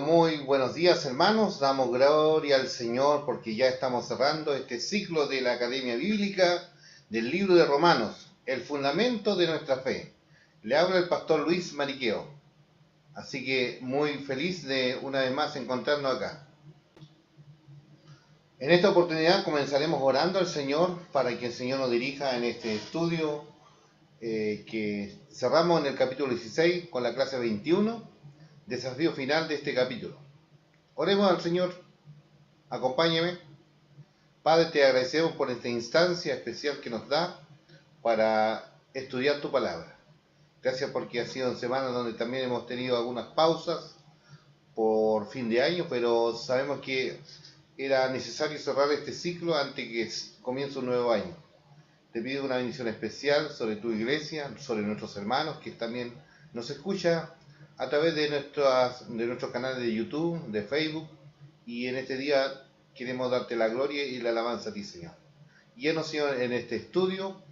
Muy buenos días, hermanos. Damos gloria al Señor porque ya estamos cerrando este ciclo de la Academia Bíblica del libro de Romanos, el fundamento de nuestra fe. Le habla el pastor Luis Mariqueo. Así que muy feliz de una vez más encontrarnos acá. En esta oportunidad comenzaremos orando al Señor para que el Señor nos dirija en este estudio que cerramos en el capítulo 16 con la clase 21, desafío final de este capítulo. Oremos al Señor, acompáñeme. Padre, te agradecemos por esta instancia especial que nos da para estudiar tu palabra. Gracias porque ha sido en semanas donde también hemos tenido algunas pausas por fin de año, pero sabemos que era necesario cerrar este ciclo antes que comience un nuevo año. Te pido una bendición especial sobre tu iglesia, sobre nuestros hermanos que también nos escuchan a través de nuestros canales de YouTube, de Facebook, y en este día queremos darte la gloria y la alabanza a ti, Señor. Lleno, Señor, en este estudio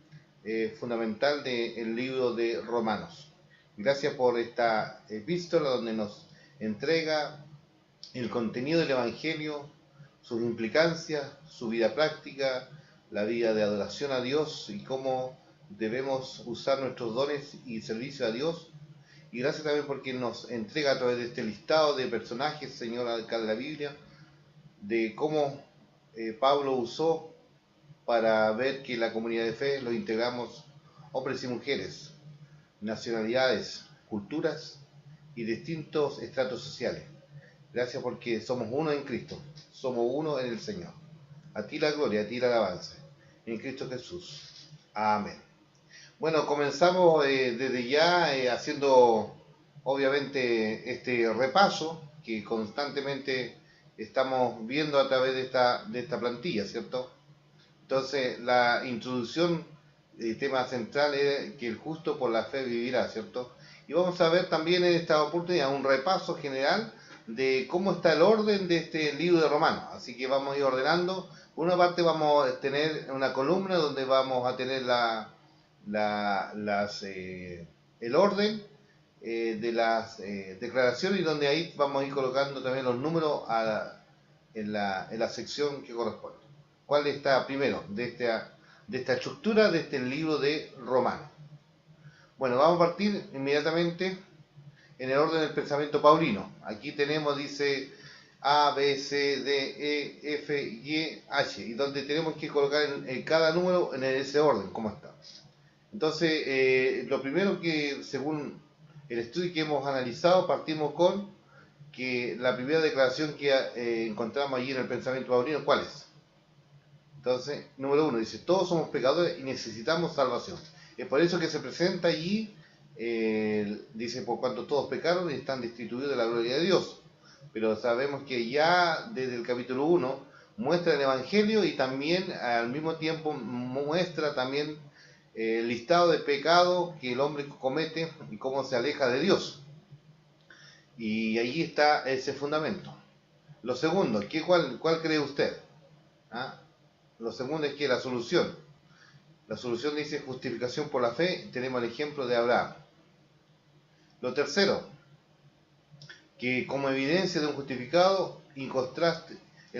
fundamental del libro de Romanos. Gracias por esta epístola donde nos entrega el contenido del Evangelio, sus implicancias, su vida práctica, la vida de adoración a Dios y cómo debemos usar nuestros dones y servicio a Dios. Y gracias también porque nos entrega a través de este listado de personajes, Señor, acá de la Biblia, de cómo Pablo usó para ver que la comunidad de fe lo integramos hombres y mujeres, nacionalidades, culturas y distintos estratos sociales. Gracias porque somos uno en Cristo, somos uno en el Señor. A ti la gloria, a ti la alabanza, en Cristo Jesús. Amén. Bueno, comenzamos desde ya haciendo obviamente este repaso que constantemente estamos viendo a través de esta plantilla, ¿cierto? Entonces, la introducción, el tema central es que el justo por la fe vivirá, ¿cierto? Y vamos a ver también en esta oportunidad un repaso general de cómo está el orden de este libro de Romanos. Así que vamos a ir ordenando. Por una parte vamos a tener una columna donde vamos a tener el orden de las declaraciones y donde ahí vamos a ir colocando también los números en la sección que corresponde. ¿Cuál está primero de esta estructura de este libro de Romanos? Bueno, vamos a partir inmediatamente en el orden del pensamiento paulino. Aquí tenemos, dice A, B, C, D, E, F, Y, H, y donde tenemos que colocar cada número en ese orden, como está. Entonces, lo primero que, según el estudio que hemos analizado, partimos con que la primera declaración que encontramos allí en el pensamiento paulino, ¿cuál es? Entonces, número 1, dice, todos somos pecadores y necesitamos salvación. Es por eso que se presenta allí, dice, por cuanto todos pecaron y están destituidos de la gloria de Dios. Pero sabemos que ya desde el capítulo 1 muestra el Evangelio y también al mismo tiempo muestra también el listado de pecados que el hombre comete y cómo se aleja de Dios. Y allí está ese fundamento. Lo segundo, ¿cuál cree usted? ¿Ah? Lo segundo es que la solución dice justificación por la fe, tenemos el ejemplo de Abraham. Lo tercero, que como evidencia de un justificado, el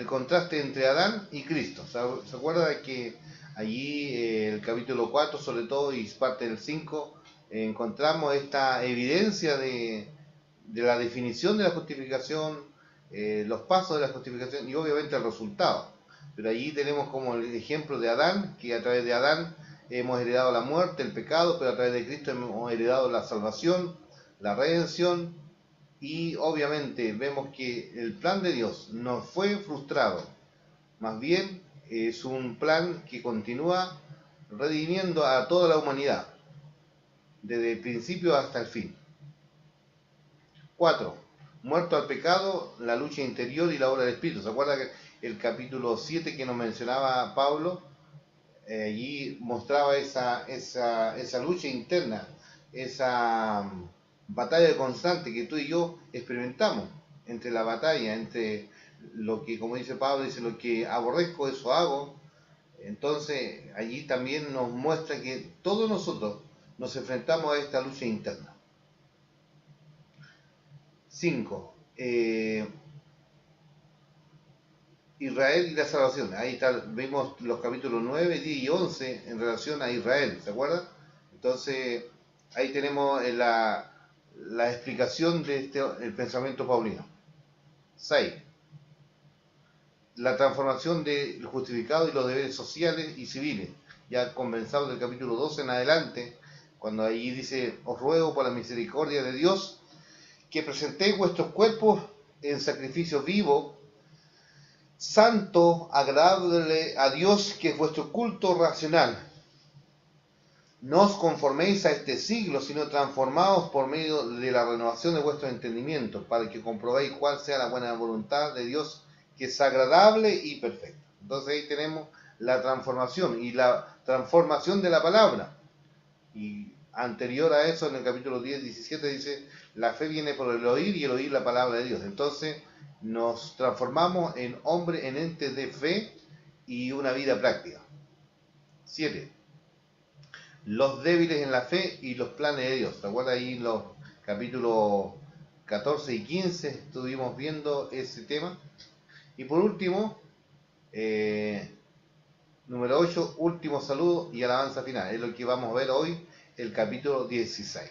contraste entre Adán y Cristo. ¿Se acuerda que allí el capítulo 4 sobre todo y parte del 5 encontramos esta evidencia de la definición de la justificación, los pasos de la justificación y obviamente el resultado? Pero allí tenemos como el ejemplo de Adán, que a través de Adán hemos heredado la muerte, el pecado, pero a través de Cristo hemos heredado la salvación, la redención, y obviamente vemos que el plan de Dios no fue frustrado, más bien es un plan que continúa redimiendo a toda la humanidad, desde el principio hasta el fin. 4. Muerto al pecado, la lucha interior y la obra del Espíritu. ¿Se acuerda que el capítulo 7 que nos mencionaba Pablo? Allí mostraba esa lucha interna, esa batalla constante que tú y yo experimentamos, entre la batalla, entre lo que, como dice Pablo, dice lo que aborrezco, eso hago. Entonces allí también nos muestra que todos nosotros nos enfrentamos a esta lucha interna. 5. Israel y la salvación. Ahí está, vimos los capítulos 9, 10 y 11 en relación a Israel, ¿se acuerdan? Entonces, ahí tenemos la explicación de el pensamiento paulino. 6. La transformación del justificado y los deberes sociales y civiles. Ya comenzado del capítulo 12 en adelante, cuando ahí dice, os ruego por la misericordia de Dios, que presentéis vuestros cuerpos en sacrificio vivo, santo, agradable a Dios, que es vuestro culto racional. No os conforméis a este siglo, sino transformaos por medio de la renovación de vuestro entendimiento, para que comprobéis cuál sea la buena voluntad de Dios, que es agradable y perfecta. Entonces ahí tenemos la transformación y la transformación de la palabra. Y anterior a eso, en el capítulo 10, 17 dice, la fe viene por el oír y el oír la palabra de Dios. Entonces nos transformamos en hombre, en entes de fe y una vida práctica. 7. Los débiles en la fe y los planes de Dios. ¿Te acuerdas ahí los capítulos 14 y 15? Estuvimos viendo ese tema. Y por último, número 8, último saludo y alabanza final. Es lo que vamos a ver hoy, el capítulo 16.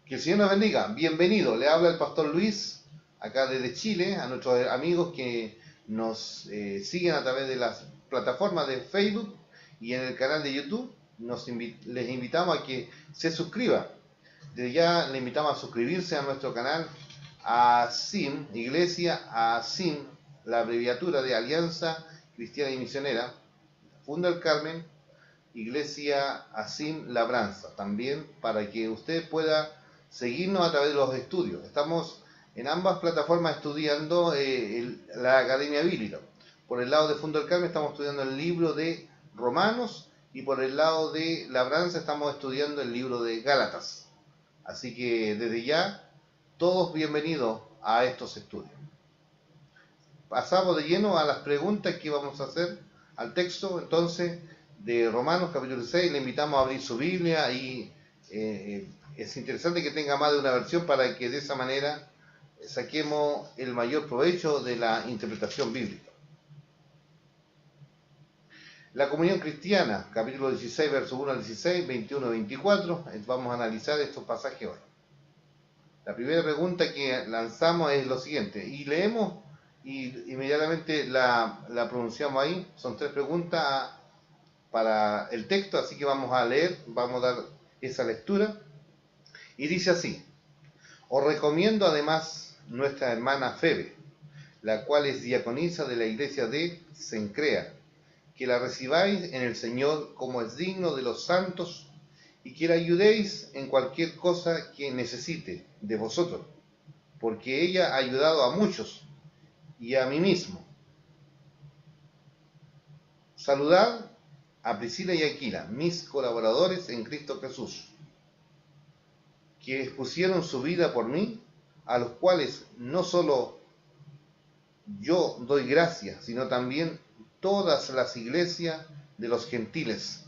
Que el Señor nos bendiga. Bienvenido. Le habla el pastor Luis, acá desde Chile, a nuestros amigos que nos siguen a través de las plataformas de Facebook y en el canal de YouTube. Les invitamos a que se suscriban. Desde ya le invitamos a suscribirse a nuestro canal ASIM, Iglesia ASIM, la abreviatura de Alianza Cristiana y Misionera, Funda el Carmen, Iglesia ASIM Labranza, también para que usted pueda seguirnos a través de los estudios. Estamos en ambas plataformas estudiando la Academia Bíblica. Por el lado de Funda el Carmen estamos estudiando el libro de Romanos, y por el lado de Labranza estamos estudiando el libro de Gálatas. Así que desde ya, todos bienvenidos a estos estudios. Pasamos de lleno a las preguntas que vamos a hacer al texto, entonces, de Romanos capítulo 6. Le invitamos a abrir su Biblia y es interesante que tenga más de una versión para que de esa manera saquemos el mayor provecho de la interpretación bíblica. La comunión cristiana, capítulo 16, versos 1 al 16, 21 y 24. Vamos a analizar estos pasajes hoy. La primera pregunta que lanzamos es lo siguiente, y leemos y inmediatamente la pronunciamos ahí. Son 3 preguntas para el texto, así que vamos a leer, vamos a dar esa lectura. Y dice así: os recomiendo además nuestra hermana Febe, la cual es diaconisa de la iglesia de Cencrea, que la recibáis en el Señor como es digno de los santos, y que la ayudéis en cualquier cosa que necesite de vosotros, porque ella ha ayudado a muchos y a mí mismo. Saludad a Priscila y Aquila, mis colaboradores en Cristo Jesús, que expusieron su vida por mí, a los cuales no solo yo doy gracias, sino también todas las iglesias de los gentiles.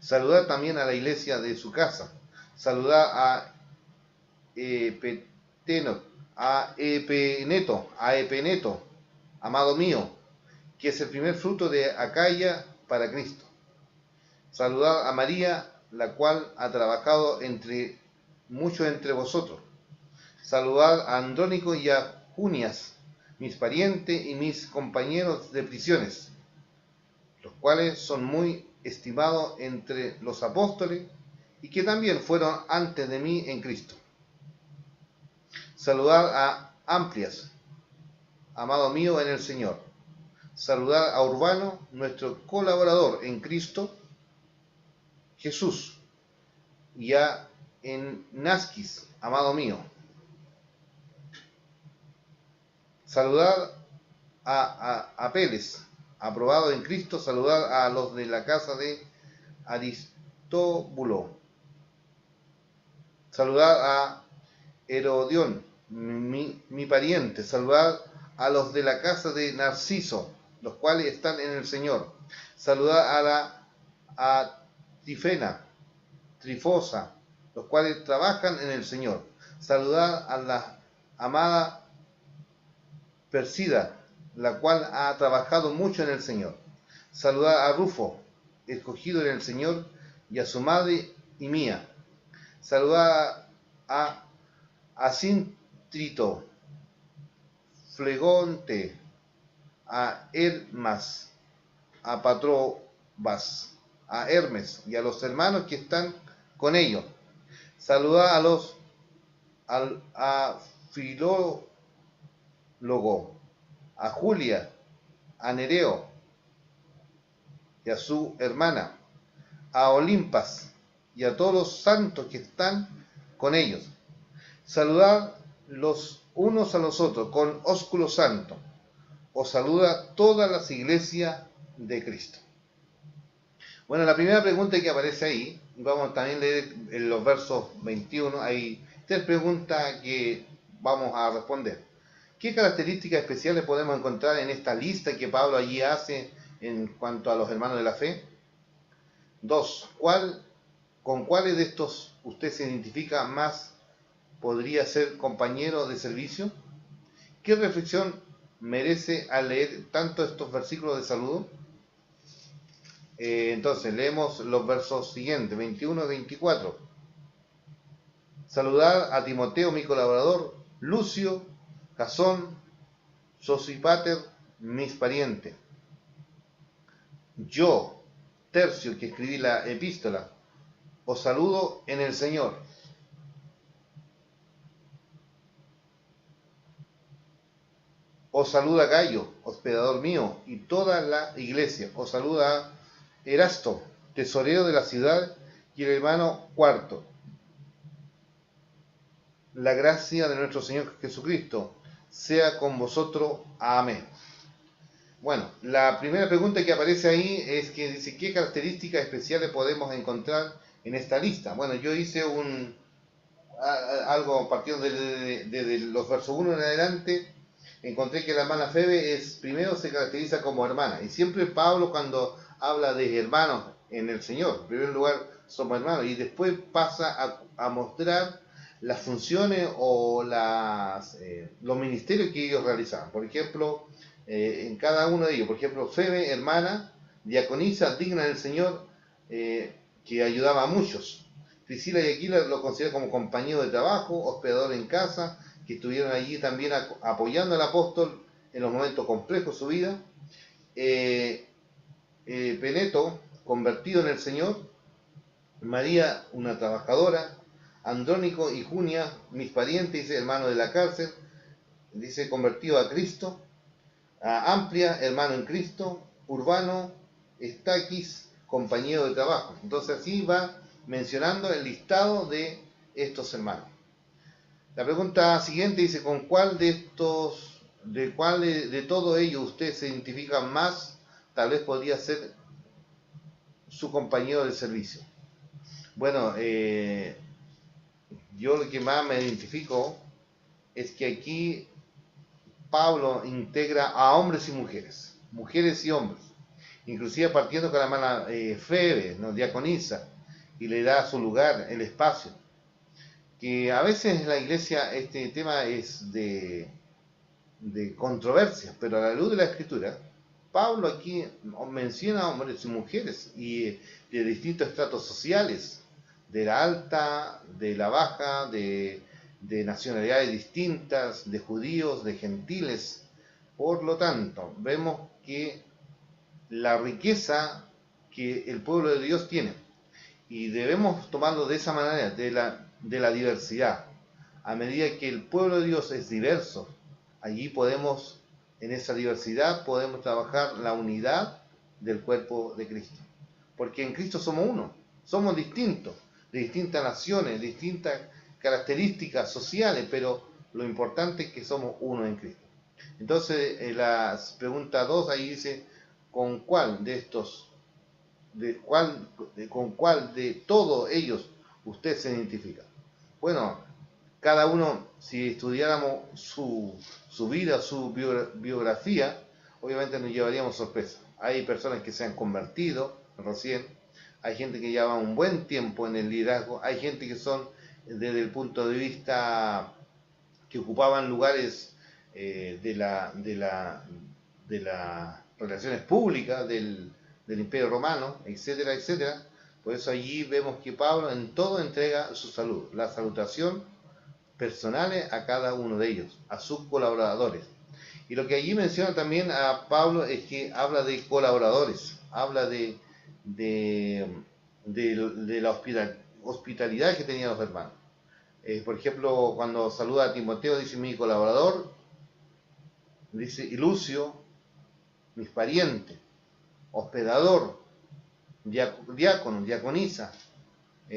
Saludad también a la iglesia de su casa. Saludad a Epeneto, amado mío, que es el primer fruto de Acaya para Cristo. Saludad a María, la cual ha trabajado mucho entre vosotros. Saludad a Andrónico y a Junias, mis parientes y mis compañeros de prisiones, los cuales son muy estimados entre los apóstoles y que también fueron antes de mí en Cristo. Saludad a Amplias, amado mío en el Señor. Saludad a Urbano, nuestro colaborador en Cristo Jesús, y a Nasquis, amado mío. Saludad a Apeles, aprobado en Cristo. Saludad a los de la casa de Aristóbulo. Saludad a Herodión, mi pariente. Saludad a los de la casa de Narciso, los cuales están en el Señor. Saludad a Trifena, Trifosa, los cuales trabajan en el Señor. Saludad amada Persida, la cual ha trabajado mucho en el Señor. Saludad a Rufo, escogido en el Señor, y a su madre y mía. Saludad a Asíntrito, Flegonte, a Hermas, a Patrobas, a Hermes y a los hermanos que están con ellos. Saludad a Filólogo, a Julia, a Nereo y a su hermana, a Olimpas y a todos los santos que están con ellos. Saludad los unos a los otros con ósculo santo. Os saluda todas las iglesias de Cristo. Bueno, la primera pregunta que aparece ahí, vamos también a leer en los versos 21, hay 3 preguntas que vamos a responder. ¿Qué características especiales podemos encontrar en esta lista que Pablo allí hace en cuanto a los hermanos de la fe? 2. ¿Con cuáles de estos usted se identifica más podría ser compañero de servicio? ¿Qué reflexión merece al leer tanto estos versículos de saludo? Entonces, leemos los versos siguientes, 21 y 24. Saludad a Timoteo, mi colaborador, Lucio, Jasón, Sosípater, mis parientes. Yo, Tercio, que escribí la epístola, os saludo en el Señor. Os saluda Gayo, hospedador mío, y toda la iglesia. Os saluda Erasto, tesorero de la ciudad, y el hermano Cuarto. La gracia de nuestro Señor Jesucristo sea con vosotros. Amén. Bueno, la primera pregunta que aparece ahí es que dice, ¿qué características especiales podemos encontrar en esta lista? Bueno, yo hice algo partiendo de los versos 1 en adelante. Encontré que la hermana Febe primero se caracteriza como hermana, y siempre Pablo cuando habla de hermanos en el Señor, en primer lugar somos hermanos, y después pasa a mostrar las funciones o los ministerios que ellos realizaban. Por ejemplo, en cada uno de ellos, por ejemplo, Febe, hermana, diaconisa, digna del Señor, que ayudaba a muchos. Priscila y Aquila lo consideran como compañero de trabajo, hospedador en casa, que estuvieron allí también apoyando al apóstol en los momentos complejos de su vida. Peneto, convertido en el Señor. María, una trabajadora. Andrónico y Junia, mis parientes, dice, hermano de la cárcel, dice, convertido a Cristo. Amplia, hermano en Cristo. Urbano, Estaquis, compañero de trabajo. Entonces así va mencionando el listado de estos hermanos. La pregunta siguiente dice, ¿con cuál de todo ello usted se identifica más? Tal vez podría ser su compañero de servicio. Bueno, yo lo que más me identifico es que aquí Pablo integra a hombres y mujeres y hombres, inclusive partiendo con la hermana Febe, ¿no? Diaconisa, y le da su lugar, el espacio. Que a veces en la iglesia este tema es de controversia, pero a la luz de la Escritura, Pablo aquí menciona hombres y mujeres y de distintos estratos sociales, de la alta, de la baja, de nacionalidades distintas, de judíos, de gentiles. Por lo tanto, vemos que la riqueza que el pueblo de Dios tiene, y debemos tomarlo de esa manera, de la diversidad. A medida que el pueblo de Dios es diverso, allí podemos, en esa diversidad, podemos trabajar la unidad del cuerpo de Cristo. Porque en Cristo somos uno, somos distintos, de distintas naciones, distintas características sociales, pero lo importante es que somos uno en Cristo. Entonces, la pregunta 2 ahí dice, ¿con cuál de estos, con cuál de todos ellos usted se identifica? Bueno, cada uno, si estudiáramos su vida, su biografía, obviamente nos llevaríamos sorpresa. Hay personas que se han convertido recién, hay gente que lleva un buen tiempo en el liderazgo, hay gente que son desde el punto de vista que ocupaban lugares de las relaciones públicas del Imperio Romano, etcétera, etcétera. Por eso allí vemos que Pablo en todo entrega su salud, la salutación personales a cada uno de ellos, a sus colaboradores. Y lo que allí menciona también a Pablo es que habla de colaboradores, habla de la hospitalidad que tenían los hermanos. Por ejemplo, cuando saluda a Timoteo, dice mi colaborador, dice y Lucio, mis parientes, hospedador, diácono, diaconisa,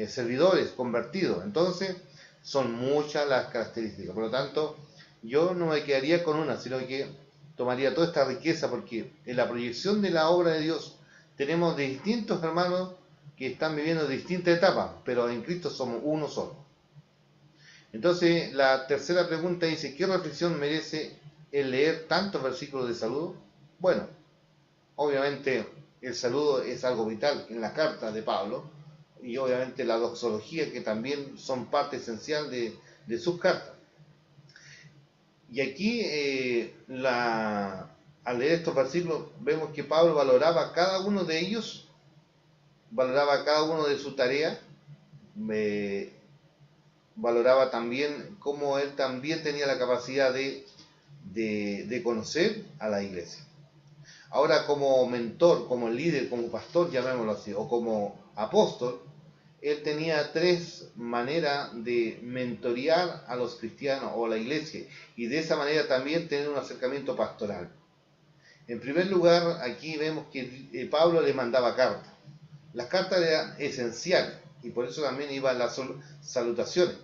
servidores, convertidos. Entonces, son muchas las características. Por lo tanto, yo no me quedaría con una, sino que tomaría toda esta riqueza, porque en la proyección de la obra de Dios tenemos distintos hermanos que están viviendo distintas etapas, pero en Cristo somos uno solo. Entonces, la tercera pregunta dice, ¿qué reflexión merece el leer tantos versículos de saludo? Bueno, obviamente el saludo es algo vital en la carta de Pablo, y obviamente la doxología, que también son parte esencial de sus cartas. Y aquí, al leer estos versículos, vemos que Pablo valoraba cada uno de ellos, valoraba cada uno de su tarea, valoraba también cómo él también tenía la capacidad de conocer a la iglesia. Ahora, como mentor, como líder, como pastor, llamémoslo así, o como apóstol, él tenía tres maneras de mentorear a los cristianos o a la iglesia, y de esa manera también tener un acercamiento pastoral. En primer lugar, aquí vemos que Pablo le mandaba cartas. Las cartas eran esenciales, y por eso también iban las salutaciones.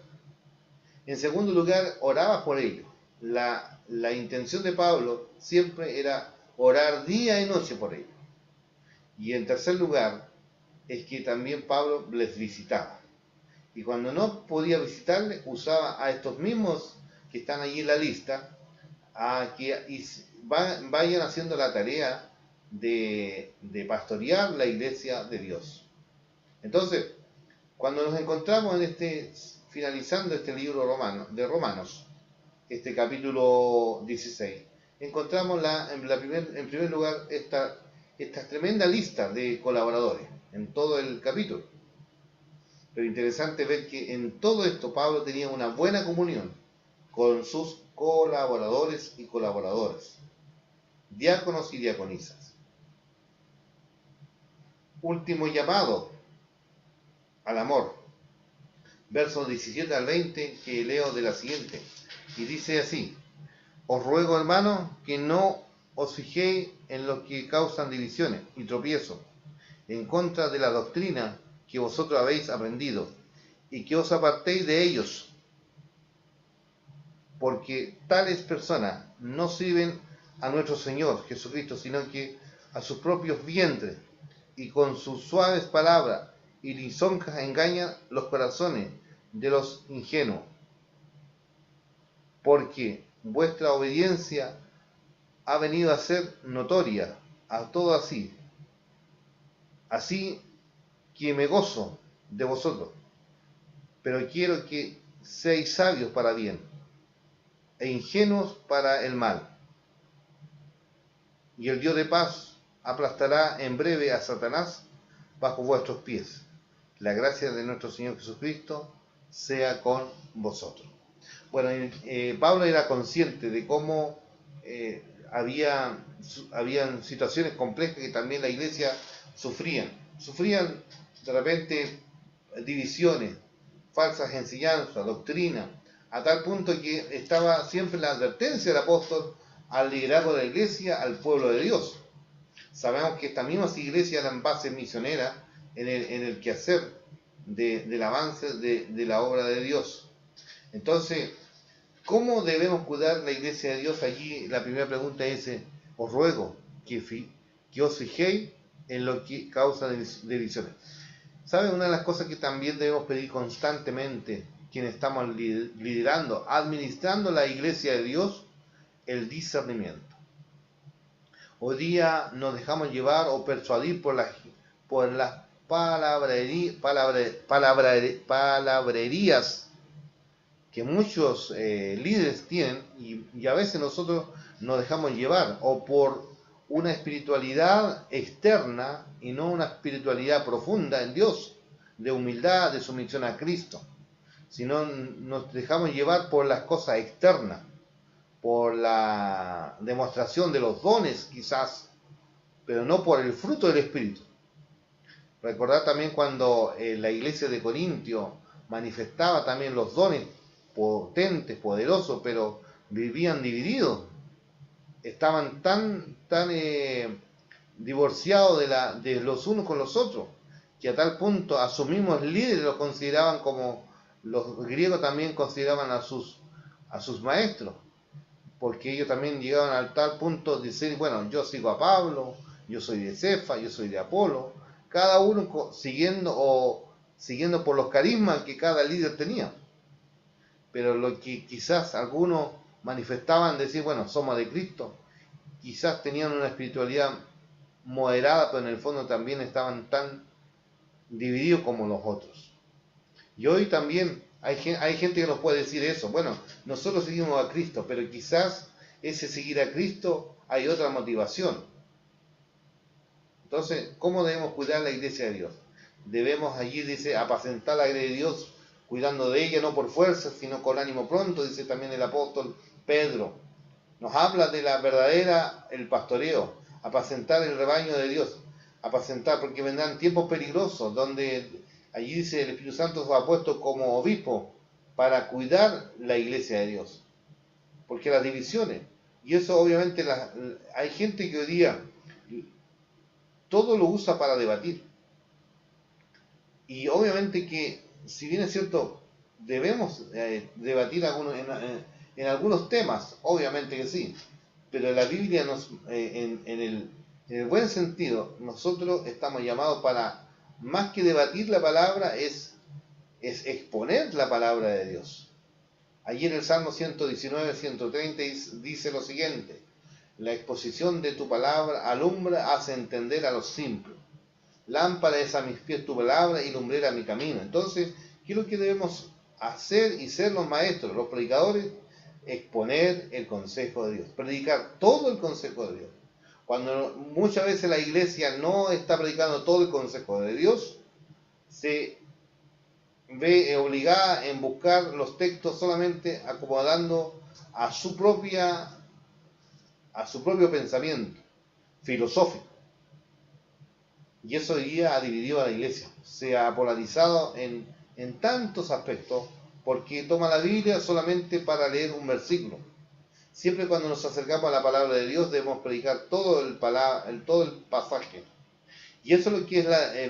En segundo lugar, oraba por ellos. La intención de Pablo siempre era orar día y noche por ellos. Y en tercer lugar, es que también Pablo les visitaba. Y cuando no podía visitarles, usaba a estos mismos que están allí en la lista, a que vayan haciendo la tarea de pastorear la iglesia de Dios. Entonces, cuando nos encontramos finalizando este libro de Romanos, este capítulo 16, encontramos en primer lugar esta tremenda lista de colaboradores en todo el capítulo. Pero interesante ver que en todo esto Pablo tenía una buena comunión con sus colaboradores y colaboradoras, diáconos y diaconisas. Último llamado al amor. Versos 17 al 20, que leo de la siguiente. Y dice así: os ruego, hermanos, que no os fijéis en los que causan divisiones y tropiezos en contra de la doctrina que vosotros habéis aprendido, y que os apartéis de ellos, porque tales personas no sirven a nuestro Señor Jesucristo, sino que a sus propios vientres, y con sus suaves palabras y lisonjas engañan los corazones de los ingenuos. Porque vuestra obediencia ha venido a ser notoria a todo así que me gozo de vosotros, pero quiero que seáis sabios para bien e ingenuos para el mal. Y el Dios de paz aplastará en breve a Satanás bajo vuestros pies. La gracia de nuestro Señor Jesucristo sea con vosotros. Bueno, Pablo era consciente de cómo habían situaciones complejas que también la iglesia sufrían de repente divisiones, falsas enseñanzas, doctrina, a tal punto que estaba siempre la advertencia del apóstol al liderazgo de la iglesia, al pueblo de Dios. Sabemos que estas mismas iglesias eran bases misioneras en el quehacer del avance de la obra de Dios. Entonces, ¿cómo debemos cuidar la iglesia de Dios? Allí la primera pregunta es, os ruego que os fijéis en lo que causa divisiones. ¿Saben? Una de las cosas que también debemos pedir constantemente, quienes estamos liderando, administrando la iglesia de Dios, el discernimiento. Hoy día nos dejamos llevar o persuadir por las palabrerías que muchos líderes tienen y a veces nosotros nos dejamos llevar o por una espiritualidad externa y no una espiritualidad profunda en Dios, de humildad, de sumisión a Cristo, sino nos dejamos llevar por las cosas externas, por la demostración de los dones quizás, pero no por el fruto del Espíritu. Recordad también cuando la iglesia de Corintio manifestaba también los dones potentes, poderosos, pero vivían divididos. Estaban tan divorciados de los unos con los otros, que a tal punto a sus mismos líderes los consideraban como los griegos también consideraban a sus maestros, porque ellos también llegaban al tal punto de decir, bueno, yo sigo a Pablo, yo soy de Cefa, yo soy de Apolo, cada uno siguiendo por los carismas que cada líder tenía. Pero lo que quizás algunos manifestaban, decir, bueno, somos de Cristo, quizás tenían una espiritualidad moderada, pero en el fondo también estaban tan divididos como los otros. Y hoy también hay gente que nos puede decir eso, bueno, nosotros seguimos a Cristo, pero quizás ese seguir a Cristo hay otra motivación. Entonces, ¿cómo debemos cuidar la iglesia de Dios? Debemos allí, dice, apacentar la iglesia de Dios, cuidando de ella no por fuerza, sino con ánimo pronto, dice también el apóstol Pedro. Nos habla de la verdadera, el pastoreo, apacentar el rebaño de Dios, apacentar porque vendrán tiempos peligrosos, donde allí dice el Espíritu Santo se ha puesto como obispo para cuidar la iglesia de Dios. Porque las divisiones, y eso obviamente hay gente que hoy día todo lo usa para debatir. Y obviamente que, si bien es cierto, debemos debatir en algunos temas, obviamente que sí, pero la Biblia en el buen sentido, nosotros estamos llamados para, más que debatir la palabra, es exponer la palabra de Dios. Allí en el Salmo 119, 130 dice lo siguiente: la exposición de tu palabra alumbra, hace entender a los simples. Lámpara es a mis pies tu palabra y lumbrera mi camino. Entonces, ¿qué es lo que debemos hacer y ser los maestros, los predicadores? Exponer el consejo de Dios, predicar todo el consejo de Dios. Cuando muchas veces la iglesia no está predicando todo el consejo de Dios, se ve obligada en buscar los textos solamente acomodando a su propio pensamiento filosófico. Y eso hoy día ha dividido a la iglesia, se ha polarizado en tantos aspectos, porque toma la Biblia solamente para leer un versículo. Siempre cuando nos acercamos a la palabra de Dios debemos predicar todo el pasaje. Y eso es lo que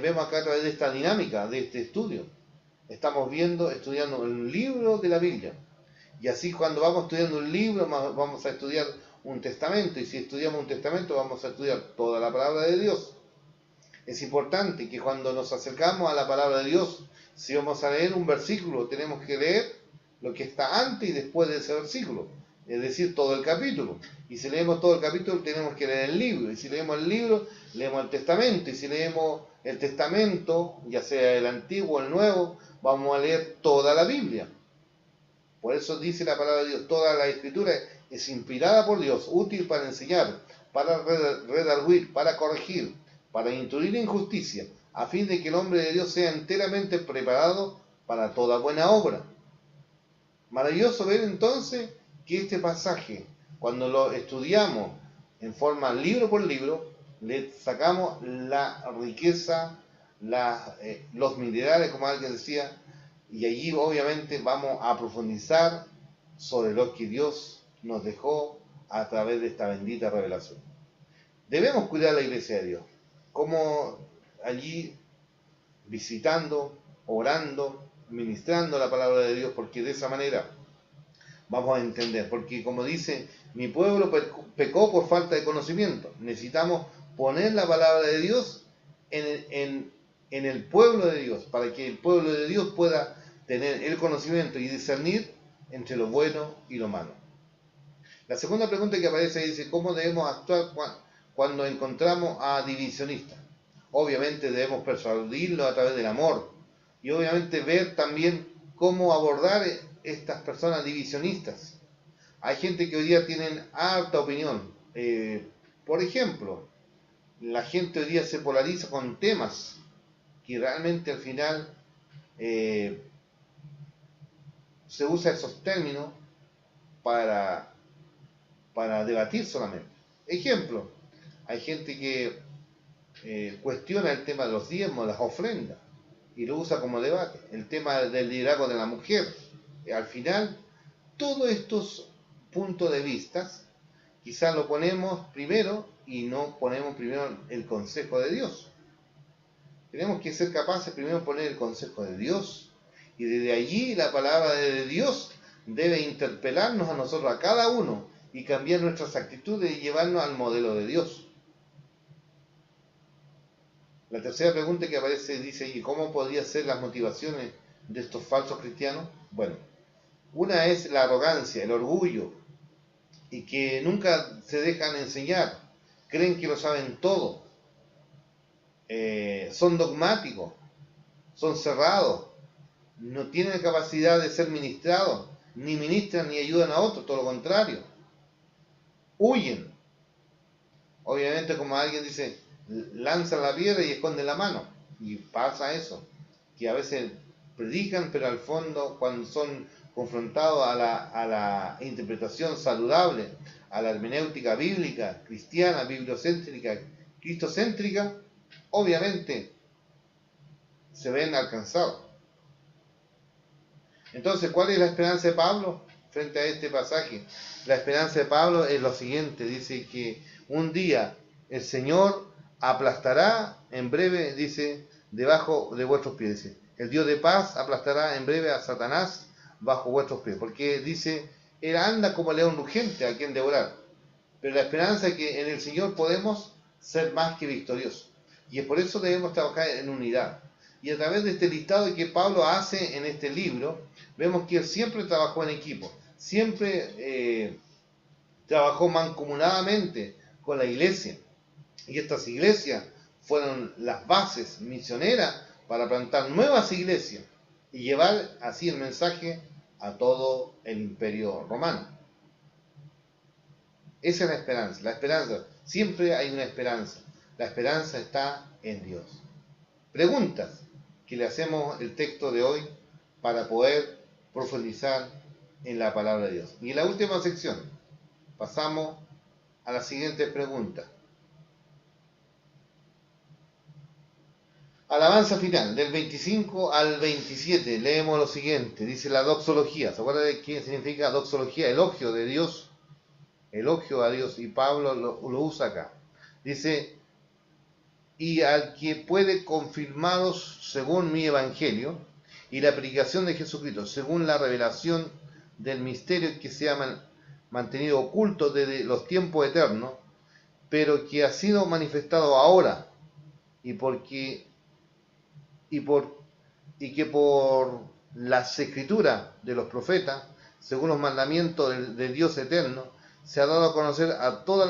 vemos acá a través de esta dinámica, de este estudio. Estamos estudiando un libro de la Biblia. Y así cuando vamos estudiando un libro, vamos a estudiar un testamento. Y si estudiamos un testamento, vamos a estudiar toda la palabra de Dios. Es importante que cuando nos acercamos a la palabra de Dios, si vamos a leer un versículo, tenemos que leer lo que está antes y después de ese versículo, es decir, todo el capítulo. Y si leemos todo el capítulo, tenemos que leer el libro. Y si leemos el libro, leemos el testamento. Y si leemos el testamento, ya sea el antiguo o el nuevo, vamos a leer toda la Biblia. Por eso dice la palabra de Dios, toda la escritura es inspirada por Dios, útil para enseñar, para redarguir, para corregir, para instruir en justicia, a fin de que el hombre de Dios sea enteramente preparado para toda buena obra. Maravilloso ver entonces que este pasaje, cuando lo estudiamos en forma libro por libro, le sacamos la riqueza, los minerales, como alguien decía, y allí obviamente vamos a profundizar sobre lo que Dios nos dejó a través de esta bendita revelación. Debemos cuidar la iglesia de Dios, como allí visitando, orando, ministrando la palabra de Dios, porque de esa manera vamos a entender, porque como dice, mi pueblo pecó por falta de conocimiento. Necesitamos poner la palabra de Dios en el pueblo de Dios, para que el pueblo de Dios pueda tener el conocimiento y discernir entre lo bueno y lo malo. La segunda pregunta que aparece dice, ¿cómo debemos actuar cuando encontramos a divisionistas? Obviamente debemos persuadirlo a través del amor y obviamente ver también cómo abordar estas personas divisionistas. Hay gente que hoy día tienen harta opinión. Por ejemplo, la gente hoy día se polariza con temas que realmente al final se usa esos términos para, para debatir solamente. Ejemplo, hay gente que cuestiona el tema de los diezmos, las ofrendas, y lo usa como debate. El tema del liderazgo de la mujer. Al final, todos estos puntos de vista, quizás lo ponemos primero y no ponemos primero el consejo de Dios. Tenemos que ser capaces primero de poner el consejo de Dios, y desde allí la palabra de Dios debe interpelarnos a nosotros, a cada uno, y cambiar nuestras actitudes y llevarnos al modelo de Dios. La tercera pregunta que aparece dice, ¿y cómo podrían ser las motivaciones de estos falsos cristianos? Bueno, una es la arrogancia, el orgullo, y que nunca se dejan enseñar, creen que lo saben todo, son dogmáticos, son cerrados, no tienen capacidad de ser ministrados, ni ministran ni ayudan a otros, todo lo contrario, huyen. Obviamente, como alguien dice, lanzan la piedra y esconden la mano, y pasa eso, que a veces predican, pero al fondo cuando son confrontados a la interpretación saludable, a la hermenéutica bíblica, cristiana, bibliocéntrica, cristocéntrica, obviamente se ven alcanzados. Entonces, ¿cuál es la esperanza de Pablo frente a este pasaje? La esperanza de Pablo es lo siguiente, dice que un día el Señor aplastará en breve, dice, debajo de vuestros pies. Dice, el Dios de paz aplastará en breve a Satanás bajo vuestros pies. Porque dice, él anda como león rugiente a quien devorar. Pero la esperanza es que en el Señor podemos ser más que victoriosos. Y es por eso debemos trabajar en unidad. Y a través de este listado que Pablo hace en este libro, vemos que él siempre trabajó en equipo, siempre trabajó mancomunadamente con la iglesia. Y estas iglesias fueron las bases misioneras para plantar nuevas iglesias y llevar así el mensaje a todo el imperio romano. Esa es la esperanza, siempre hay una esperanza. La esperanza está en Dios. Preguntas que le hacemos el texto de hoy para poder profundizar en la palabra de Dios. Y en la última sección pasamos a la siguiente pregunta. Alabanza final, del 25 al 27, leemos lo siguiente, dice la doxología. ¿Se acuerdan de qué significa doxología? Elogio de Dios, elogio a Dios, y Pablo lo usa acá. Dice, y al que puede confirmaros según mi evangelio y la predicación de Jesucristo, según la revelación del misterio que se ha mantenido oculto desde los tiempos eternos, pero que ha sido manifestado ahora, y que por las escrituras de los profetas, según los mandamientos de Dios eterno, se ha dado a conocer a todas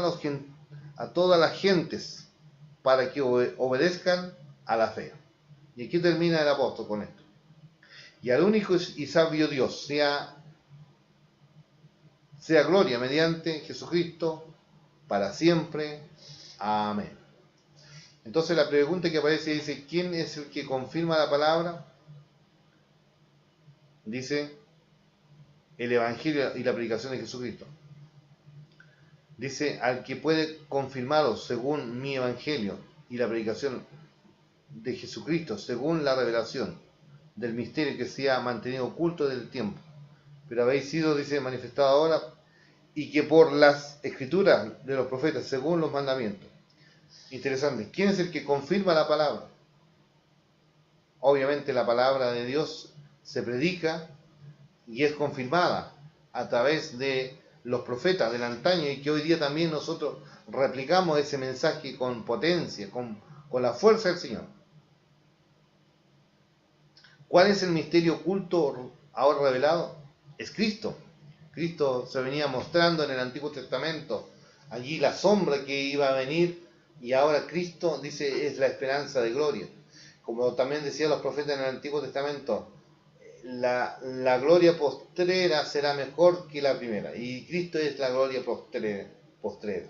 las gentes para que obedezcan a la fe. Y aquí termina el apóstol con esto. Y al único y sabio Dios sea gloria mediante Jesucristo para siempre. Amén. Entonces la pregunta que aparece dice, ¿quién es el que confirma la palabra? Dice, el Evangelio y la predicación de Jesucristo. Dice, al que puede confirmaros según mi Evangelio y la predicación de Jesucristo, según la revelación del misterio que se ha mantenido oculto desde el tiempo, pero habéis sido, dice, manifestado ahora, y que por las escrituras de los profetas, según los mandamientos. Interesante, ¿quién es el que confirma la palabra? Obviamente la palabra de Dios se predica y es confirmada a través de los profetas del antaño, y que hoy día también nosotros replicamos ese mensaje con potencia, con la fuerza del Señor. ¿Cuál es el misterio oculto ahora revelado? Es Cristo. Cristo se venía mostrando en el Antiguo Testamento, allí la sombra que iba a venir, y ahora Cristo, dice, es la esperanza de gloria. Como también decían los profetas en el Antiguo Testamento, la gloria postrera será mejor que la primera. Y Cristo es la gloria postrera.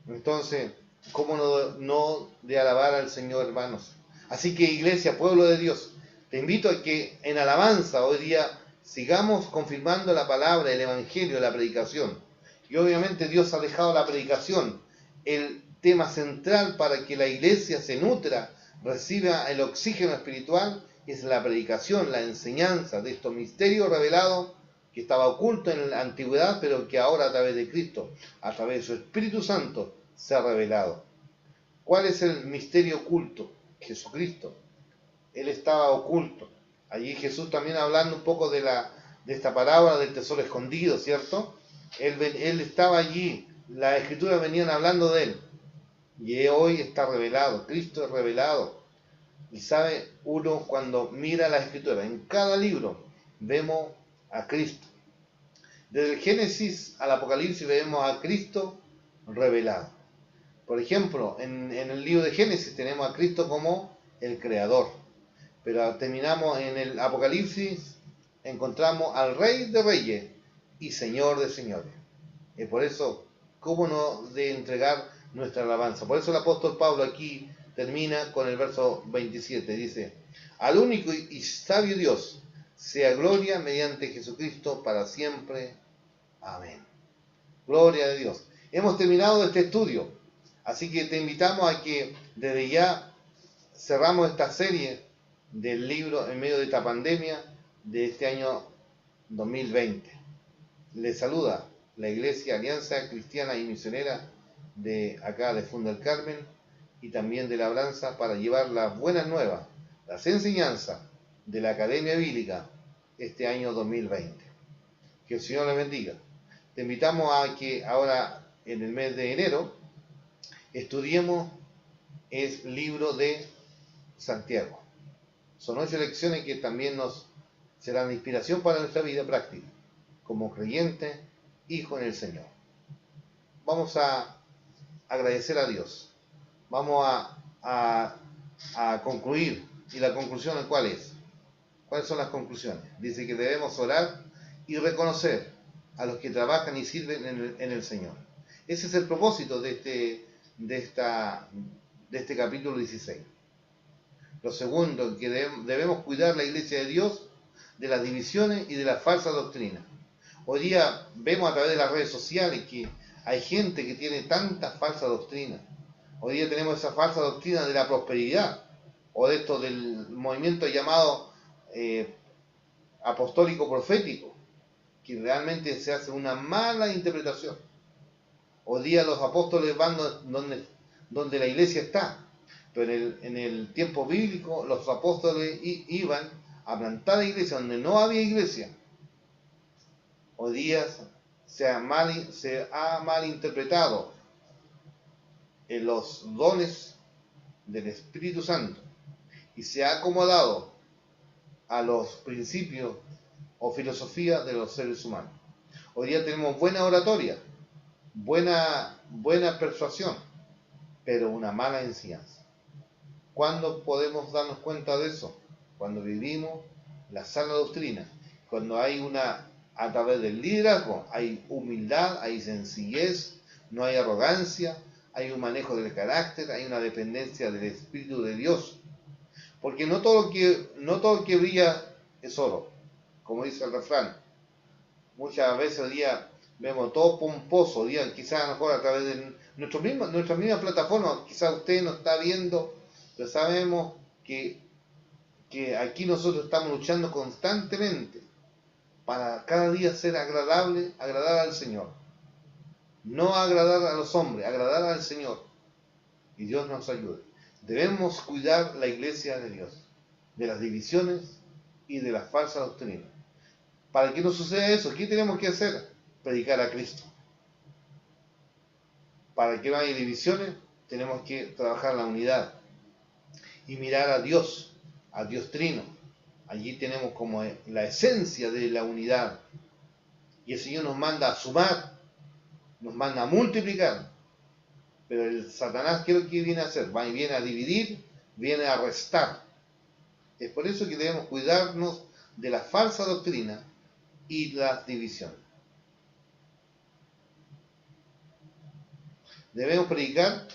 Entonces, ¿cómo no de alabar al Señor, hermanos? Así que, iglesia, pueblo de Dios, te invito a que en alabanza hoy día sigamos confirmando la palabra, el evangelio, la predicación. Y obviamente Dios ha dejado la predicación, el tema central para que la iglesia se nutra, reciba el oxígeno espiritual, es la predicación, la enseñanza de estos misterios revelados que estaba oculto en la antigüedad, pero que ahora a través de Cristo, a través de su Espíritu Santo, se ha revelado. ¿Cuál es el misterio oculto? Jesucristo. Él estaba oculto. Allí Jesús también hablando un poco de esta parábola del tesoro escondido, ¿cierto? Él estaba allí, las escrituras venían hablando de él. Y hoy está revelado, Cristo es revelado. Y sabe uno cuando mira las escrituras, en cada libro vemos a Cristo. Desde el Génesis al Apocalipsis vemos a Cristo revelado. Por ejemplo, en el libro de Génesis tenemos a Cristo como el Creador. Pero terminamos en el Apocalipsis, encontramos al Rey de Reyes y Señor de Señores. Y por eso, ¿cómo no de entregar nuestra alabanza? Por eso el apóstol Pablo aquí termina con el verso 27. Dice, al único y sabio Dios, sea gloria mediante Jesucristo para siempre. Amén. Gloria a Dios. Hemos terminado este estudio. Así que te invitamos a que desde ya cerramos esta serie del libro en medio de esta pandemia de este año 2020. Les saluda la Iglesia Alianza Cristiana y Misionera de acá de Funda del Carmen y también de Labranza para llevar las buenas nuevas, las enseñanzas de la Academia Bíblica este año 2020. Que el Señor les bendiga. Te invitamos a que ahora en el mes de enero estudiemos el libro de Santiago. Son 8 lecciones que también nos serán de inspiración para nuestra vida práctica, como creyentes, hijos en el Señor. Vamos a agradecer a Dios. Vamos a concluir. ¿Y la conclusión cuál es? ¿Cuáles son las conclusiones? Dice que debemos orar y reconocer a los que trabajan y sirven en el Señor. Ese es el propósito de este capítulo 16. Lo segundo, que debemos cuidar la iglesia de Dios de las divisiones y de las falsas doctrinas. Hoy día vemos a través de las redes sociales que hay gente que tiene tantas falsas doctrinas. Hoy día tenemos esa falsa doctrina de la prosperidad, o de esto del movimiento llamado apostólico profético, que realmente se hace una mala interpretación. Hoy día los apóstoles van donde la iglesia está, pero en el tiempo bíblico los apóstoles iban a plantar iglesias donde no había iglesia. Hoy día se ha malinterpretado en los dones del Espíritu Santo y se ha acomodado a los principios o filosofía de los seres humanos. Hoy día tenemos buena oratoria, buena persuasión, pero una mala enseñanza. ¿Cuándo podemos darnos cuenta de eso? Cuando vivimos la sana doctrina, cuando hay a través del liderazgo, hay humildad, hay sencillez, no hay arrogancia, hay un manejo del carácter, hay una dependencia del Espíritu de Dios. Porque no todo lo que brilla es oro, como dice el refrán. Muchas veces hoy día vemos todo pomposo, hoy día quizás a lo mejor a través de nuestra misma plataforma, quizás usted no está viendo, pero sabemos que aquí nosotros estamos luchando constantemente para cada día ser agradable, agradar al Señor. No agradar a los hombres, agradar al Señor. Y Dios nos ayude. Debemos cuidar la iglesia de Dios, de las divisiones y de las falsas doctrinas. Para que no suceda eso, ¿qué tenemos que hacer? Predicar a Cristo. Para que no haya divisiones, tenemos que trabajar la unidad y mirar a Dios Trino. Allí tenemos como la esencia de la unidad. Y el Señor nos manda a sumar, nos manda a multiplicar. Pero el Satanás, ¿qué es lo que viene a hacer? Viene a dividir, viene a restar. Es por eso que debemos cuidarnos de la falsa doctrina y la división. Debemos predicar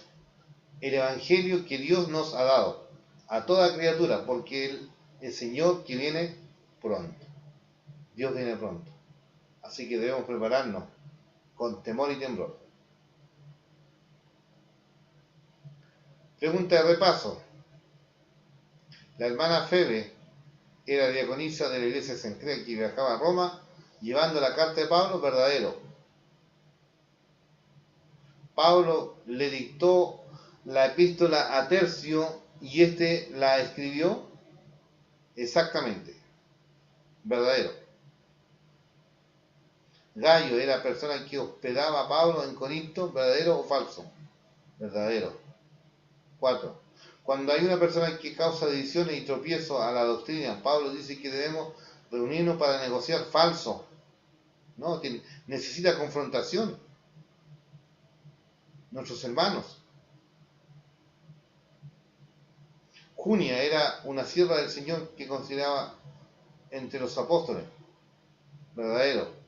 el Evangelio que Dios nos ha dado a toda criatura, porque el Señor que viene pronto. Dios viene pronto. Así que debemos prepararnos con temor y temblor. Pregunta de repaso. La hermana Febe era diaconisa de la iglesia de Cencrea que viajaba a Roma llevando la carta de Pablo. Verdadero. Pablo le dictó la epístola a Tercio y éste la escribió. Exactamente. Verdadero. Gallo era persona que hospedaba a Pablo en Corinto. ¿Verdadero o falso? Verdadero. 4. Cuando hay una persona que causa divisiones y tropiezos a la doctrina, Pablo dice que debemos reunirnos para negociar. Falso. No, necesita confrontación. Nuestros hermanos. Junia era una sierva del Señor que consideraba entre los apóstoles. Verdadero.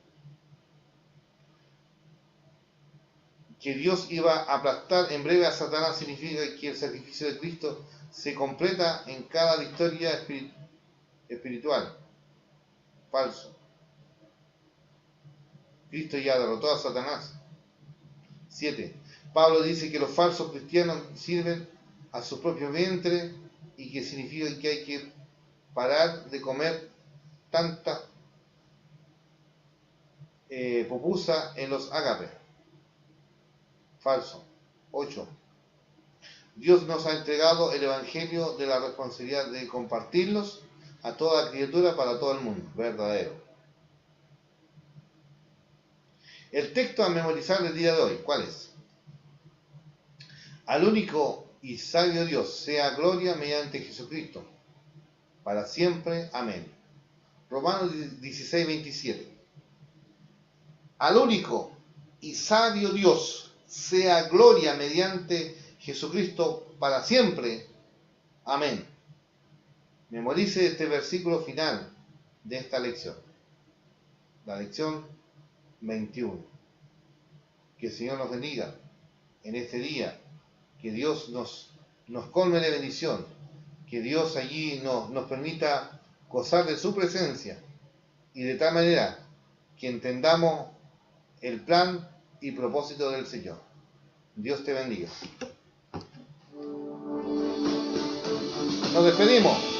Que Dios iba a aplastar en breve a Satanás significa que el sacrificio de Cristo se completa en cada victoria espiritual. Falso. Cristo ya derrotó a Satanás. 7. Pablo dice que los falsos cristianos sirven a su propio vientre y que significa que hay que parar de comer tanta pupusa en los ágapes. Falso. 8. Dios nos ha entregado el Evangelio de la responsabilidad de compartirlos a toda criatura para todo el mundo. Verdadero. El texto a memorizar del día de hoy, ¿cuál es? Al único y sabio Dios sea gloria mediante Jesucristo, para siempre. Amén. Romanos 16, 27. Al único y sabio Dios sea gloria mediante Jesucristo para siempre. Amén. Memorice este versículo final de esta lección. La lección 21. Que el Señor nos bendiga en este día. Que Dios nos colme de bendición. Que Dios allí nos permita gozar de su presencia. Y de tal manera que entendamos el plan y propósito del Señor. Dios te bendiga. Nos despedimos.